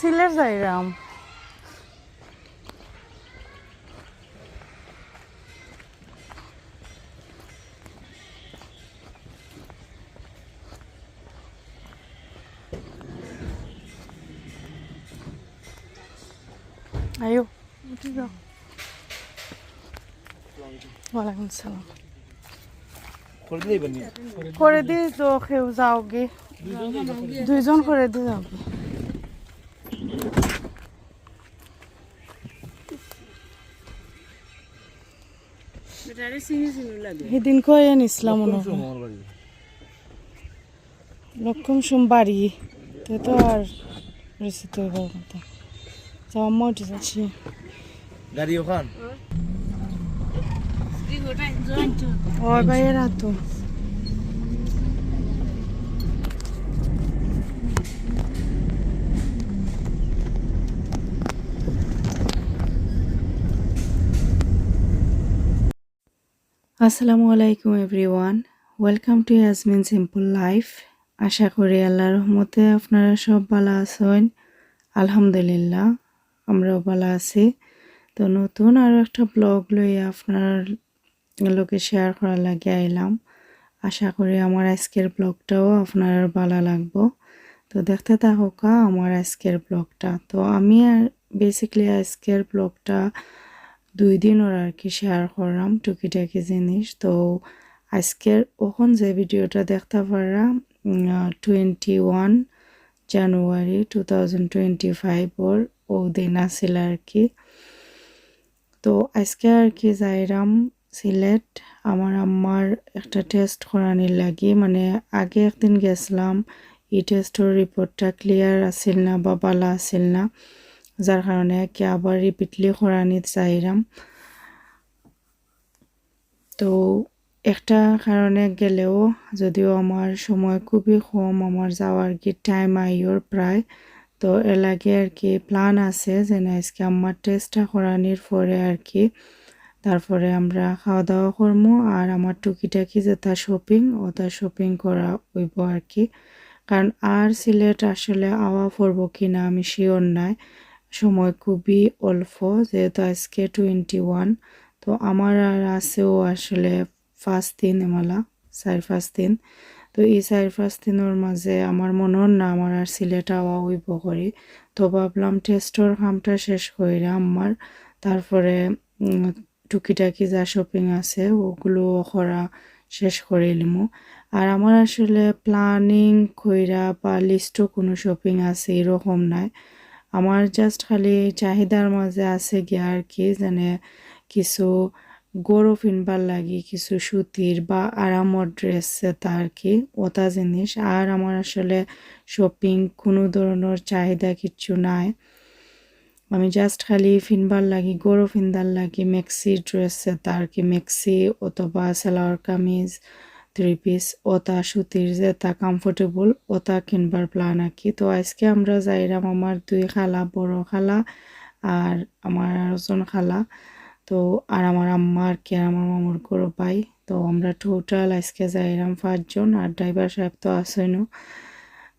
সিলেট যাইরাম আয়ো উঠে যাও ওয়ালাইকুম সালাম করে দিয়ে তো কেউ যাও গে দুইজন করে দিয়ে যাও গে সেদিন কয়ে নিছিলাম লক্ষম সোম বাড়ি তো আর রিসিট হইবার কথা যাওয়া মজা যাচ্ছি গাড়ি ওখান ওই ভাইয়েরা তো আসসালামু আলাইকুম everyone welcome to Yasmin simple life আশা করি আল্লাহর রহমতে আপনারা সব ভালো আছেন আলহামদুলিল্লাহ আমরাও ভালো আছি তো নতুন আরও একটা ব্লগ লইয়া আপনার লোকে শেয়ার করার লাগে আইলাম আশা করি আমার আজকের ব্লগটাও আপনার ভালো লাগবো তো দেখতে থাকা আমার আজকের ব্লগটা তো আমি বেসিক্যালি আজকের ব্লগটা 2 দিন ওর আর কি শেয়ার করলাম টুকিটাকি জিনিস তো আজকের ওখান যে ভিডিওটা দেখতে পারলাম 21 জানুয়ারি 2025 ওর ও দিন আসছিল আর কি তো আজকে আর কি যাইরাম সিলেট আমার আম্মার একটা টেস্ট করানির লাগি মানে আগে একদিন গেছিলাম এই টেস্টের রিপোর্টটা ক্লিয়ার আসিল না বা ভালো আসিল না যার কারণে কি আবার রিপিটলি করানি চাইরাম তো একটা কারণে গেলেও যদিও আমার সময় খুবই কম আমার যাওয়ার কি টাইম আইওর প্রায় তো এর লাগে আর কি প্ল্যান আছে যে না আজকে আমার টেস্টটা করানির পরে আর কি তারপরে আমরা খাওয়া দাওয়া করবো আর আমার টুকিটাকি যেটা শপিং ওটা শপিং করা হইব আর কি কারণ আর সিলেট আসলে আওয়া পড়বো কিনা আমি শিওর নাই সময় খুবই অল্প যেহেতু আজকে 21 তো আমার আর আছেও আসলে 5 দিন এমালা 4-5 দিন তো এই 4-5 দিনের মাঝে আমার মনে না আমার আর সিলেট আওয়া হইব করি তো ভাবলাম টেস্টর কামটা শেষ কইরা আমার তারপরে টুকিটাকি যা শপিং আছে ওগুলো করা শেষ করে নিমু আর আমার আসলে প্ল্যানিং কইরা বা লিস্টও কোনো শপিং আছে এরকম নাই আমার জাস্ট খালি চাহিদার মাঝে আছে গিয়া আর কি মানে কিছু গরু কিনবার লাগি কিছু সুতির বা আরামর ড্রেস আর কি ওটা জিনিস আর আমার আসলে শপিং কোনো ধরনের চাহিদা কিচ্ছু নাই আমি জাস্ট খালি ফিনবার লাগি গরু ফিনদার লাগি মেক্সি ড্রেস আর কি মেক্সি অথবা সালোয়ার কামিজ 3 পিস ওটা সুতির যেটা কমফোর্টেবল ওটা কিনবার প্ল্যান আঁকি তো আজকে আমরা যাইরাম আমার 2 খালা বড় খালা আর আমার আরেকজন খালা তো আর আমার আম্মা আর কি আমার মামুর গরু ভাই তো আমরা টোটাল আজকে যাইরাম 5 জন আর ড্রাইভার সাহেব তো আসেনও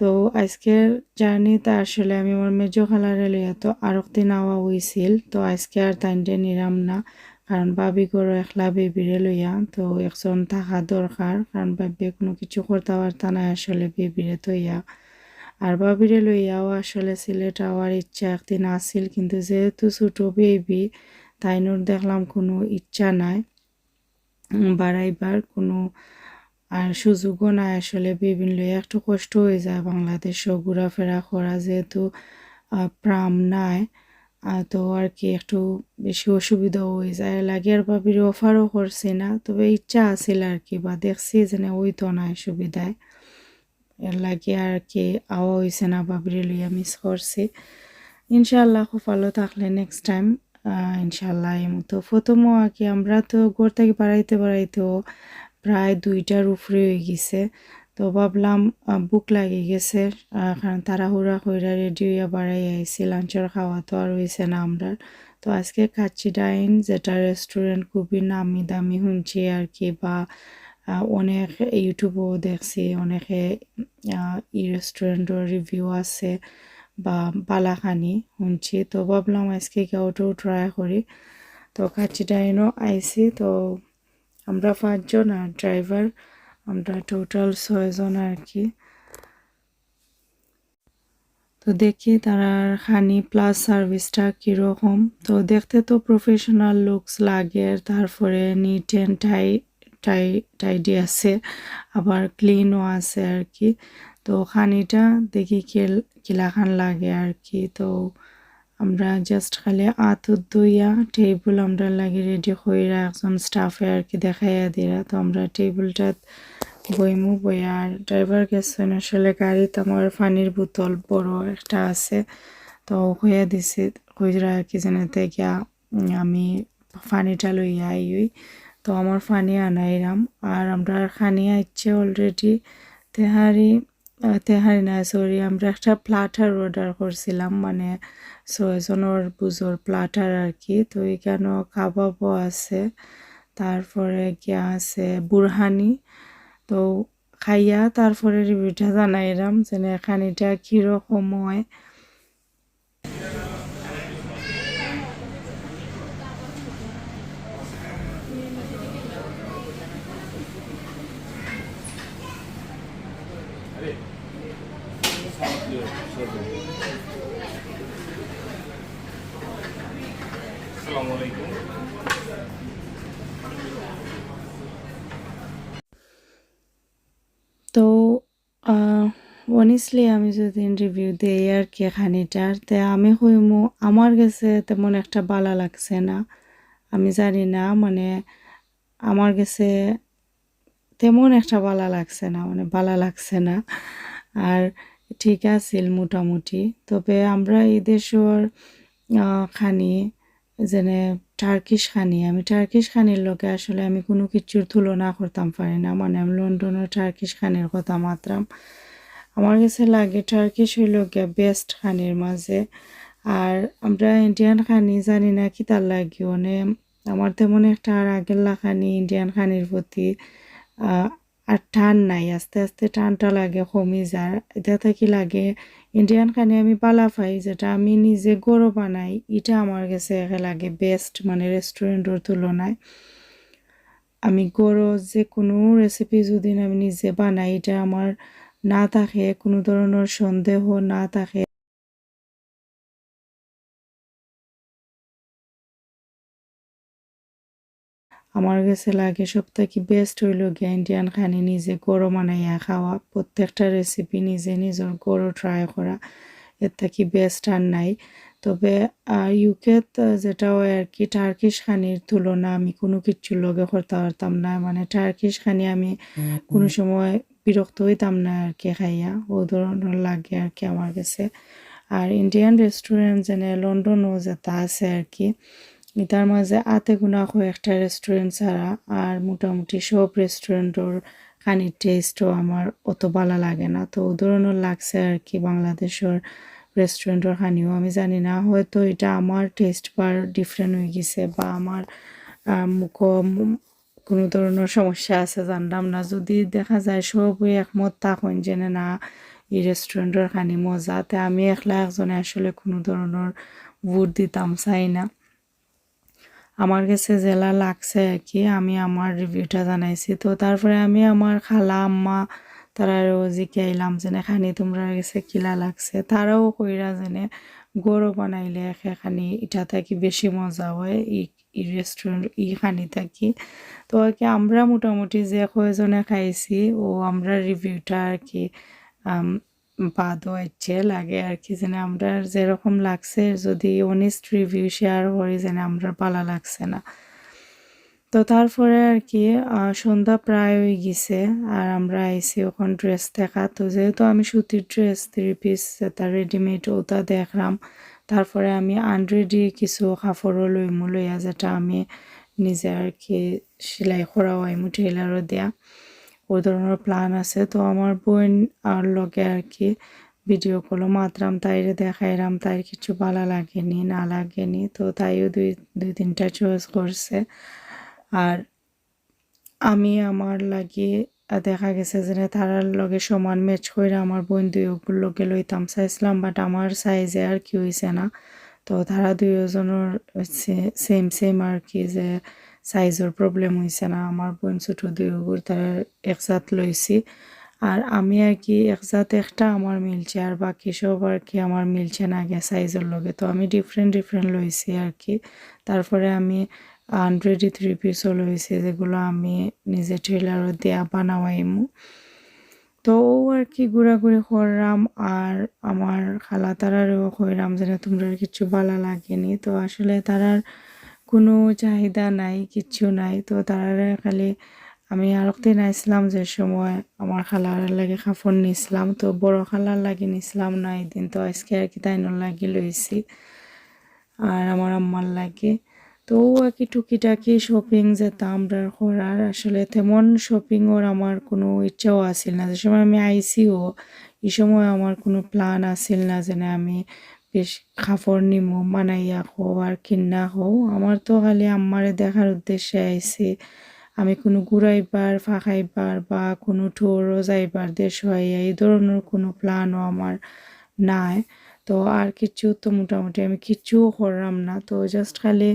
তো আজকের জার্নিতে আসলে আমি আমার মেজো খালারে লইয়া তো আরেকদিন আওয়া হইছিল তো আজকে আর তাইনটে নিরাম না কারণ ভাবি গরু একলা বেবিরে লইয়া তো একজন থাকা দরকার কারণ ভাবি কোনো কিছু করতে পারতা না আসলে বেবিরে তৈয়া আর ভাবিরে লইয়াও আসলে সিলেট আওয়ার ইচ্ছা একদিন আসিল কিন্তু যেহেতু ছোটো বেবি তাইনোর দেখলাম কোনো ইচ্ছা নাই বাড়াইবার কোনো আর সুযোগও নাই আসলে বেবিন লইয়া একটু কষ্ট হয়ে যায় বাংলাদেশও ঘোরাফেরা করা যেহেতু প্রাম নাই তো আর কি একটু বেশি অসুবিধাও হয়ে যায় লাগে আর ভাবির অফারও করছি না তবে ইচ্ছা আছিল আর কি বা দেখছি যে ওই তো নাই সুবিধায় এর লাগে আর কি আওয়া হয়েছে না ভাবির লইয়া মিস করছি ইনশাআল্লাহ খুব ভালো থাকলে নেক্সট টাইম ইনশাআল্লাহ এই মতো প্রথমও আর কি আমরা তো ঘর থেকে বাড়াইতেও প্রায় 2টার উপরে হয়ে গেছে তো ভাবলাম বুক লাগে গেছে কারণ তাড়াহুড়া কইরা রেডি হইয়া বাড়াই আইছি লাঞ্চের খাওয়া তো আর হয়েছে না আমরা তো আজকে খাচ্ছি ডাইন যেটা রেস্টুরেন্ট খুবই নামি দামি শুনছি আর কি বা অনেক ইউটিউবেও দেখছি অনেকে এই রেস্টুরেন্টের রিভিউ আছে বা বালাখানি শুনছি, তো ভাবলাম আজকে ওটাও ট্রাই করি। তো কাচিডাইনও আইসি, তো আমরা 5 জন আর ড্রাইভার, আমরা টোটাল 6 জন আর কি। তো দেখি তারার খানি প্লাস সার্ভিসটা কীরকম। তো দেখতে তো প্রফেশনাল লুকস লাগে, তারপরে নিট অ্যান্ড টাইডি আছে, আবার ক্লিনও আছে আর কি। তো খানিটা দেখি কিলাখান লাগে আর কি। তো আমরা জাস্ট খালি আতুর দইয়া টেবিল আমরা লাগে রেডি কইরা একজন স্টাফে আর কি দেখাইয়া দিরা। তো আমরা টেবিলটা বইমু বইয়া, আর ড্রাইভার গেছেন আসলে গাড়িতে আমার পানির বোতল বড় একটা আছে, তো কইয়া দিছি কইরা আর কি যেন গিয়া আমি পানিটা লইয়া আইই। তো আমার পানি আনাইরাম, আর আমরা খানি আইছে অলরেডি। তেহারি তেহারি না, সরি, আমরা একটা প্লাটার অর্ডার করছিলাম, মানে 6 জনের বুঝোর প্লাটার আর কি। তো এখানেও কাবাবও আছে, তারপরে গিয়া আছে বুরহানি। তো খাইয়া তারপরে রিভিউটা জানাইলাম যে খানিটা কীরকম হয়। তো অনেস্টলি আমি যদি রিভিউ দিই আর কি খানিটার, তে আমি কইমু আমার কাছে তেমন একটা ভালো লাগছে না। আমি জানি না, মানে আমার কাছে তেমন একটা ভালো লাগছে না, মানে ভালো লাগছে না। আর ঠিক আছিল মোটামুটি। তবে আমরা এই দেশের খানি যেনে টার্কিশ খানি, আমি টার্কিশ খানির লগে আসলে আমি কোনো কিছুর তুলনা করতাম পারি না। মানে আমি লন্ডনের টার্কিশ খানির কথা মাত্রাম, আমার কাছে লাগে টার্কিশ হইল গিয়া বেস্ট খানির মাঝে। আর আমরা ইন্ডিয়ান খানি জানি না কি তার লাগে, মানে আমার তেমন একটা আর আগের লাখানি ইন্ডিয়ান খানির প্রতি আর টান নাই, আস্তে আস্তে টানটা লাগে কমে যায়। এটা থেকে লাগে ইন্ডিয়ান খানি আমি পালা পাই, যেটা আমি নিজে গরো বানাই, এটা আমার কাছে লাগে বেস্ট, মানে রেস্টুরেন্টের তুলনায়। আমি গরো যে কোনো রেসিপি যদি আমি নিজে বানাই, এটা আমার না থাকে কোনো ধরনের সন্দেহ না থাকে, আমার কাছে লাগে সবথেকে বেস্ট হইল গিয়া ইন্ডিয়ান খানি নিজে গরো বানাইয়া খাওয়া, প্রত্যেকটা রেসিপি নিজে নিজের গরো ট্রাই করা, এর থেকে বেস্ট আর নাই। তবে ইউকেত যেটা হয় আর কি, টার্কিশ খানির তুলনা আমি কোনো কিছুর লগে করতে পারতাম না। মানে টার্কিশ খানি আমি কোনো সময় বিরক্ত হইতাম না আর কি খাইয়া, ও ধরনের লাগে আর কি আমার কাছে। আর ইন্ডিয়ান রেস্টুরেন্ট যেনে লন্ডনও যেটা আছে আর কি, এটার মাঝে আতে গোনা কয়েকটা রেস্টুরেন্ট ছাড়া আর মোটামুটি সব রেস্টুরেন্টর খানির টেস্টও আমার অত ভালো লাগে না। তো ও ধরনের লাগছে আর কি বাংলাদেশের রেস্টুরেন্টের খানিও। আমি জানি না, হয়তো এটা আমার টেস্ট বার ডিফারেন্ট হয়ে গেছে, বা আমার মুখ কোনো ধরনের সমস্যা আছে জানলাম না। যদি দেখা যায় সবই একমত থাকেন যে না এই রেস্টুরেন্টের খানি মজা, তে আমি একলা একজনে আসলে কোনো ধরনের ভোট দিতাম চাই না। আমার কাছে জেলা লাগছে আর কি, আমি আমার রিভিউটা জানাইছি। তো তারপরে আমি আমার খালা আম্মা তারাও জিজ্ঞাইলাম যে খানি তোমরা কাছে কিলা লাগছে, তারাও কইরা যেনে গরু বানাইলে খানি এটা থাকি বেশি মজা হয় ই রেস্টুরেন্ট ই খানি থাকি। তো আর কি আমরা মোটামুটি যে কয়জনে খাইছি ও আমরা রিভিউটা আর কি বাদও হচ্ছে লাগে আর কি, যেন আমরা যেরকম লাগছে যদি অনেস্ট রিভিউ শেয়ার করি যেন আমরা ভালো লাগছে না। তো তারপরে আর কি সন্ধ্যা প্রায় হয়ে গেছে, আর আমরা আইসি ওখান ড্রেস দেখা। তো যেহেতু আমি সুতির ড্রেস 3 পিস তার রেডিমেড ওটা দেখলাম, তারপরে আমি আনরেডি কিছু কাপড়ও লইমু লইয়া, যেটা আমি নিজে আর কি সেলাই করাও আইমু টেলারও দেয়া, ওই ধরনের প্ল্যান আছে। তো আমার বোন আর লগে আর কি ভিডিও কলও মাত্রাম, তাইরে দেখাইলাম, তাই কিছু ভালো লাগেনি না লাগেনি, তো তাইও দুই তিনটা চয়েস করছে। আর আমি আমার লাগে দেখা গেছে যে তারার লগে সমান ম্যাচ কইরা আমার বোন দুইগুলোর লগে লইতাম চাইছিলাম, বাট আমার সাইজে আর কি হইছে না। তো তারা দুইজনের সেম সেম আর কি, যে সাইজের প্রবলেম হইছে না। আমার বোন ছোট দুইগুর তারা একসাথ লইছি, আর আমি আর কি একসাথে একটা আমার মিলছে, আর বাকি সব আর কি আমার মিলছে না আগে সাইজের লগে। তো আমি ডিফারেন্ট ডিফারেন্ট লইছি আর কি। তারপরে আমি আনরেডি 3 পিসও লইছি, যেগুলো আমি নিজে টেলারও দিয়া বানাওয়াইমু। তো ও আর কি ঘোরাঘুরি করলাম, আর আমার খালা তারারও কইরাম যে তোমরা কিছু ভালো লাগেনি। তো আসলে তারার কোনো চাহিদা নাই, কিচ্ছু নাই। তো তারারে খালি আমি আরেকদিন আইসলাম যে সময় আমার খালার লাগে কাপড় নিছিলাম, তো বড় খালার লাগে নিছিলাম না এদিন। তো আজকে আর কি তাইনোর লাগি লইছি, আর আমার আম্মার লাগে। তো ও আর কি টুকিটাকি শপিং যেতাম আমরা করার, আসলে তেমন শপিং ওর আমার কোনো ইচ্ছাও আসিল না। যে সময় আমি আইসিও এই সময় আমার কোনো প্ল্যান আসিল না যে না আমি বেশ কাপড় নিমু মানাইয়া হো আর কিনা হো। আমার তো খালি আম্মারে দেখার উদ্দেশ্যে আইসি। আমি কোনো ঘুরাইবার ফাঁকাইবার বা কোনো ট্যুরও যাইবার দেশ হইয়া এই ধরনের কোনো প্ল্যানও আমার নাই। তো আর কিচ্ছু তো মোটামুটি আমি কিচ্ছুও করলাম না। তো জাস্ট খালি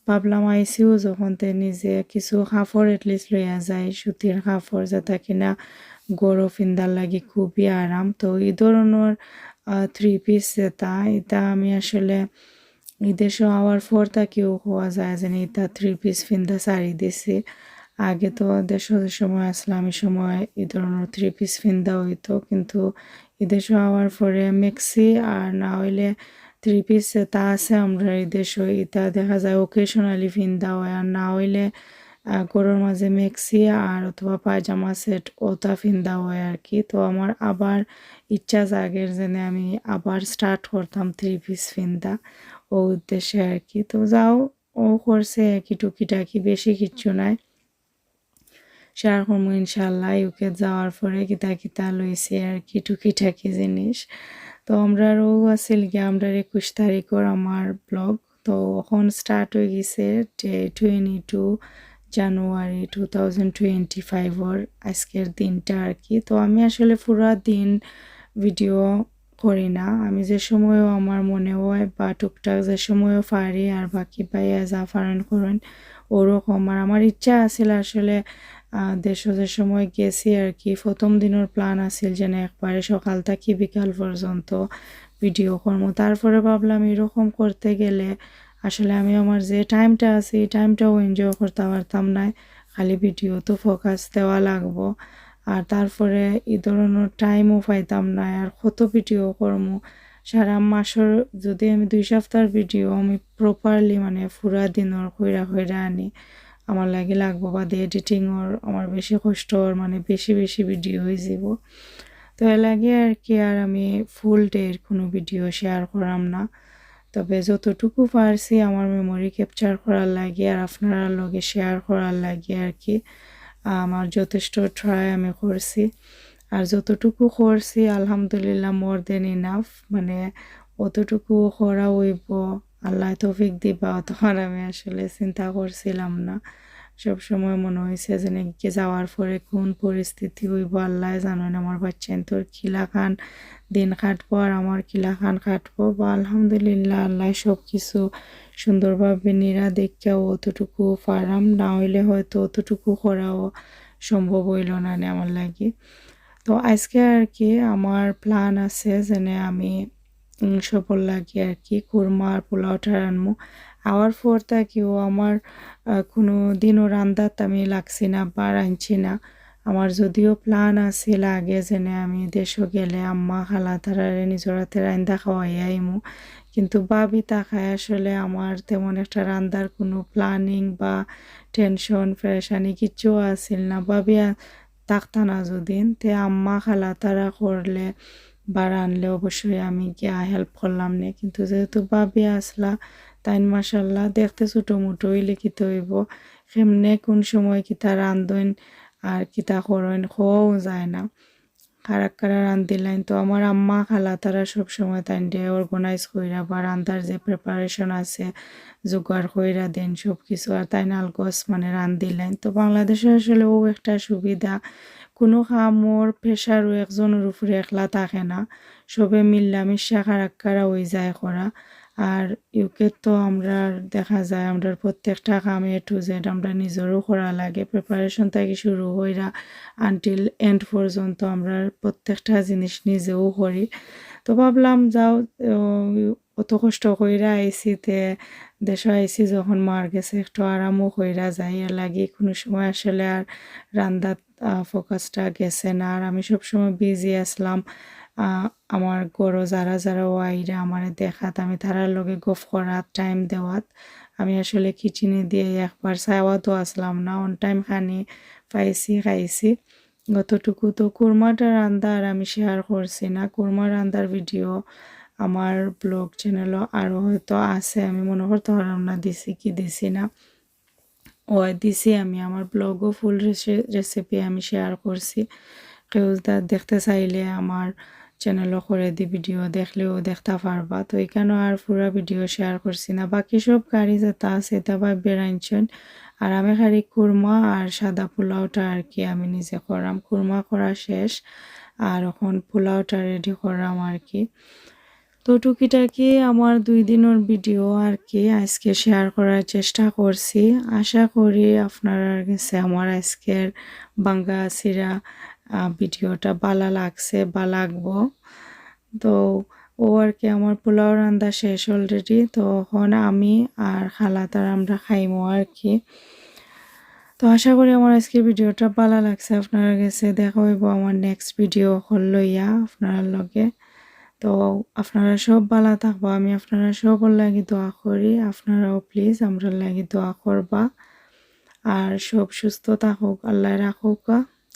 ভাবলাম আইসিও যখন তে নিজে কিছু কাপড় এটলিস্ট লইয়া যায়, সুতির কাপড় যেটা কিনা গরো ফিন্দার লাগে খুবই আরাম। তো এই ধরনের 3 পিস যেটা এটা আমি আসলে বিদেশে হওয়ার পর তাকেও হওয়া যায় যে এটা 3 পিস ফিন্দা শাড়ি দিছি। আগে তো দেশের সময় আসলাম এই সময় এই ধরনের 3 পিস ফিন্দা হইতো, কিন্তু এদেশে হওয়ার পরে মেক্সি আর না হইলে 3 পিস তা আছে আমরা এই দেশে, এটা দেখা যায় ওকেশনালি ফিন্দা হয়। আর না হইলে গরুর মাঝে মেক্সি আর অথবা পায়জামা সেট ওটা ফিন্দা হয় আর কি। তো আমার আবার ইচ্ছা জাগের যেন আমি আবার স্টার্ট করতাম 3 পিস ফিন্দা, ও উদ্দেশ্যে আর কি। তো যাও, ও করছে কি টুকিটাকি, বেশি কিচ্ছু নাই। শেয়ার করবো ইনশাল্লাহ ইউকে যাওয়ার পরে কিতা কিতা লইছি আর কি টুকিটাকি জিনিস। তো আমরারও আছিল গিয়ে আমরা 21 তারিখর আমার ব্লগ। তো এখন স্টার্ট হয়ে গেছে 22 জানুয়ারি 2025 আজকের দিনটা আর কি। তো আমি আসলে পুরা দিন ভিডিও করি না, আমি যে সময়ও আমার মনে হয় বা টুকটাক যে সময়ও পারি, আর বাকি পাইয়া যা পারেন করেন ওরকম। আর আমার ইচ্ছা আছিল আসলে দেশে যে সময় গেছি আর কি, প্রথম দিনের প্ল্যান আছিল যেন একবারে সকাল থেকে বিকাল পর্যন্ত ভিডিও করবো। তারপরে ভাবলাম এরকম করতে গেলে আসলে আমি আমার যে টাইমটা আছে এই টাইমটাও এনজয় করতে পারতাম না, খালি ভিডিও তো ফোকাস দেওয়া লাগবো। আর তারপরে এই ধরনের টাইমও পাইতাম না, আর কত ভিডিও করবো সারা মাসের। যদি আমি 2 সপ্তাহের ভিডিও আমি প্রপারলি মানে পুরা দিনের কইরা কইরা আনি, আমার লাগে লাগবো বাদে এডিটিংর আমার বেশি কষ্টর, মানে বেশি বেশি ভিডিও হয়ে যাব। তো এর লাগে আর কি আর আমি ফুল ডের কোনো ভিডিও শেয়ার করাম না। তবে যতটুকু পারছি আমার মেমোরি ক্যাপচার করার লাগে আর আপনারা লগে শেয়ার করার লাগে আর কি আমার যথেষ্ট ট্রাই আমি করছি। আর যতটুকু করছি আলহামদুলিল্লাহ মোর দেন ইনাফ, মানে অতটুকু করা হইব আল্লাহ তৌফিক দিবা তখন আমি আসলে চিন্তা করছিলাম না। সব সময় মনে হয়েছে যে নাকি যাওয়ার পরে কোন পরিস্থিতি হইব আল্লাহ জানেন। আমার বাচ্চা তোর কিলা খান দিন কাটবো আর আমার কিলা খান কাটবো, বা আলহামদুলিল্লাহ আল্লাহ সব কিছু সুন্দরভাবে নিরা দেখিয়াও অতটুকু পারাম, না হইলে হয়তো অতটুকু করাও সম্ভব হইল না আমার লাগে। তো আজকে আর কি আমার প্ল্যান আছে যেনে আমি সবল লাগে আর কি কুরমা আর পোলাওটা রানবো। আওয়ার পর তাকেও আমার কোনো দিনও রান্দাত আমি লাগছি না বা রাঁধছি না। আমার যদিও প্ল্যান আছিল আগে যেনে আমি দেশও গেলে আম্মা খালা তারারে নিজের হাতে রান্দা খাওয়াই আইমু, কিন্তু ভাবি তাকায় আসলে আমার তেমন একটা রান্দার কোনো প্ল্যানিং বা টেনশন পেরেশানি কিচ্ছু আসিল না। ভাবি থাকতা না যদিন তে আম্মা খালা তারা করলে বা রানলে অবশ্যই আমি গিয়া হেল্প করলাম না, কিন্তু যেহেতু ভাবি আসলা তাই মাসাল্লাহ দেখতে ছোটো মোটো হইলে কিতে হইব, কেমনে কোন সময় কিতা রান্ধইন আর কিতা করইন খোয়াও যায় না, কারা কারা রান্ধিলেন। তো আমার আম্মা খালা তারা সবসময় তাই অর্গানাইজ কইরা বা রান্ধার যে প্রিপারেশন আছে জোগাড় কইরা দেন সব কিছু, আর তাই নালগস মানে রান্ধিলেন। তো বাংলাদেশে আসলে ও একটা সুবিধা কোনো কামর প্রেশারও একজনের উপরে একলা থাকে না, সবে মিল্লামিশা খারাক্কারা হয়ে যায় করা। আর ইউকে তো আমরা দেখা যায় আমরা প্রত্যেকটা কাম A to Z আমরা নিজেরও করা লাগে, প্রিপারেশন থেকে শুরু হইরা আনটিল এন্ড পর্যন্ত আমরা প্রত্যেকটা জিনিস নিজেও করি। তো ভাবলাম যাও অত কষ্ট কইরা আইছি তে দেশে আইছি যখন মার গেছে একটু আরামও কইরা যাই, এর লাগি কোনো সময় আসলে আর রান্দার ফোকাসটা গেছে না। আর আমি সবসময় বিজি আসলাম আমার গরো যারা যারা ওয়াইরা আমার দেখাত, আমি তারার লগে গফ করাত, টাইম দেওয়াত। আমি আসলে কিচেনে দিয়ে একবার চাওয়াতো আসলাম না, অন টাইম খানি পাইছি খাইছি। গতটুকু তো কুরমাটা রান্দা আর আমি শেয়ার করছি না, কুরমা রান্দার ভিডিও আমার ব্লগ চ্যানেলও আরও হয়তো আছে, আমি মনে করতে পারলাম না দিছি কি দিছি না। ও দিছি আমি আমার ব্লগও ফুল রেসিপি আমি শেয়ার করছি, কেউ দেখতে চাইলে আমার চ্যানেলও করে দি ভিডিও দেখলেও দেখতে পারবা। তো এখানেও আর পুরো ভিডিও শেয়ার করছি না, বাকি সব কারি যেটা আছে এটা বা বেড়াইছেন। আর আমি খালি কুরমা আর সাদা পোলাওটা আর কি আমি নিজে করাম, কুরমা করা শেষ আর এখন পোলাওটা রেডি করাম আর কি। তো টুকিটাকি আমার 2 দিনের ভিডিও আর কি আজকে শেয়ার করার চেষ্টা করছি। আশা করি আপনার কাছে আমার আজকের বাঙ্গা চিরা ভিডিওটা ভালো লাগছে বা লাগবো। তো ও আর কি আমার পোলাও রান্না শেষ অলরেডি, তো এখন আমি আর খালাতার আমরা খাইমো আর কি। তো আশা করি আমার আজকের ভিডিওটা ভালো লাগছে আপনার কাছে। দেখা হইব আমার নেক্সট ভিডিও লইয়া আপনার লগে। তো আপনারা সব ভালো থাকবা, আমি আপনারা সবার লাগি দোয়া করি, আপনারাও প্লিজ আমরা লাগি দোয়া করবা। আর সব সুস্থ থাকুক, আল্লাহ রাখুক।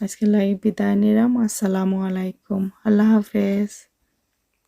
আজকে লাগি বিদায় নিলাম। আসসালামু আলাইকুম, আল্লাহ হাফেজ।